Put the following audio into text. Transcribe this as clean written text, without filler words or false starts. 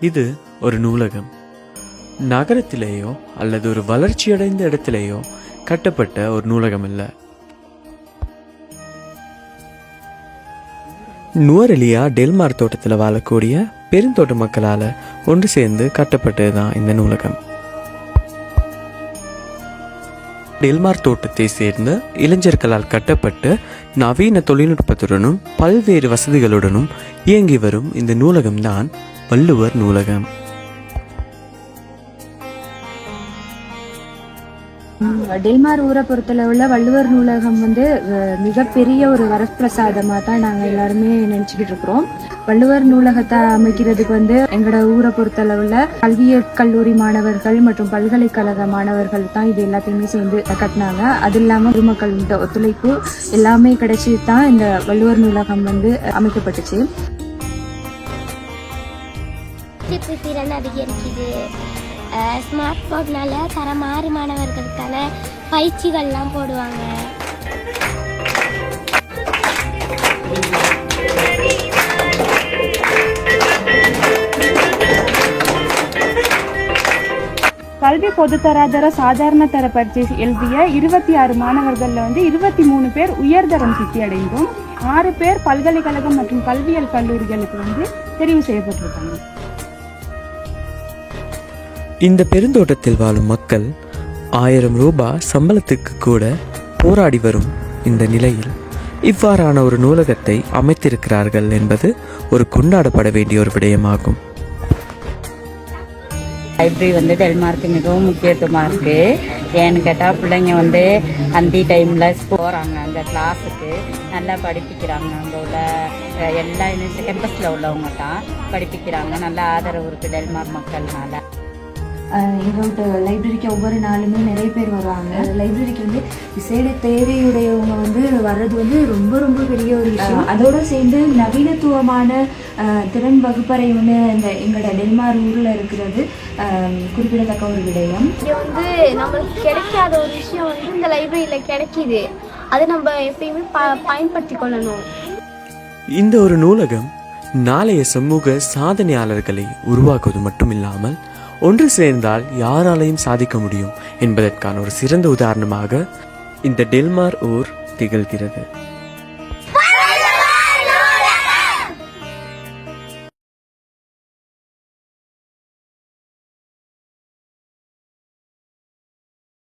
இது ஒரு நூலகம். நகரத்திலேயோ அல்லது ஒரு வளர்ச்சியடைந்த இடத்திலேயோ கட்டப்பட்ட ஒரு நூலகம் அல்ல. நுவரெலியா டெல்மார் தோட்டத்தில் வாழக்கூடிய பெருந்தோட்ட மக்களால் ஒன்று சேர்ந்து கட்டப்பட்டது தான் இந்த நூலகம். டெல்மார் தோட்டத்தை சேர்ந்த இளைஞர்களால் கட்டப்பட்டு நவீன தொழில்நுட்பத்துடனும் பல்வேறு வசதிகளுடனும் இயங்கி வரும் இந்த நூலகம்தான் வள்ளுவர் நூலகம். டெல்மார் ஊரை பொறுத்தளவுல வள்ளுவர் நூலகம் மிகப்பெரிய ஒரு வரப்பிரசாதமா தான் நாங்க எல்லாருமே நினைச்சுக்கிட்டு இருக்கிறோம். வள்ளுவர் நூலகத்தை அமைக்கிறதுக்கு எங்களோட ஊரை பொறுத்தளவுல கல்வியியல் கல்லூரி மாணவர்கள் மற்றும் பல்கலைக்கழக மாணவர்கள் தான் இது எல்லாத்தையுமே சேர்ந்து கட்டினாங்க. அது இல்லாம பொதுமக்கள் ஒத்துழைப்பு எல்லாமே கிடைச்சி தான் இந்த வள்ளுவர் நூலகம் அமைக்கப்பட்டுச்சு. திறன் அதிகரிக்குது. ஸ்மார்ட் போர்ட்னால தரமாறு மாணவர்களுக்கான பயிற்சிகள்லாம் போடுவாங்க. கல்வி பொதுத்தராதர சாதாரண தர பரீட்சை எழுதிய 26 மாணவர்கள்ல 23 பேர் உயர்தரம் சித்தி அடைந்தும் 6 பேர் பல்கலைக்கழகம் மற்றும் கல்வியியல் கல்லூரிகளுக்கு தெரிவு செய்யப்பட்டிருக்காங்க. இந்த பெருந்தோட்டத்தில் வாழும் மக்கள் 1000 ரூபாய் சம்பளத்துக்கு கூட போராடி வரும் இந்த நிலையில் இவ்வாறான ஒரு நூலகத்தை அமைத்திருக்கிறார்கள் என்பது ஒரு கொண்டாடப்பட வேண்டிய ஒரு விடயமாகும். லைப்ரரி டெல்மார்க்கு மிகவும் முக்கியத்துவமாக இருக்குது. ஏன்னு கேட்டால் பிள்ளைங்க அந்தி டைமில் போகிறாங்க, அந்த கிளாஸுக்கு நல்லா படிப்பிக்கிறாங்க. அங்கே உள்ள எல்லா கேம்பஸில் உள்ளவங்க தான் படிப்பிக்கிறாங்க. நல்லா ஆதரவு இருக்குது டெல்மார் மக்கள்னால. எங்களோட லைப்ரரிக்கு ஒவ்வொரு நாளுமே நிறைய பேர் வருவாங்க. லைப்ரரிக்கு விசேட தேவையுடையவங்க வர்றது ரொம்ப ரொம்ப பெரிய ஒரு விஷயம். அதோட சேர்ந்து நவீனத்துவமான திறன் வகுப்பறை இந்த எங்களோட டெல்மார் ஊரில் இருக்கிறது குறிப்பிடத்தக்க ஒரு விடயம். இங்கே நம்மளுக்கு கிடைக்காத ஒரு விஷயம் இந்த லைப்ரரியில் கிடைக்கிது. அதை நம்ம எப்பயுமே பயன்படுத்தி கொள்ளணும். இந்த ஒரு நூலகம் நாளைய சமூக சாதனையாளர்களை உருவாக்குவது மட்டுமில்லாமல் ஒன்று சேர்ந்தால் யாராலையும் சாதிக்க முடியும் என்பதற்கான ஒரு சிறந்த உதாரணமாக இந்த டெல்மார் ஊர் திகழ்கிறது.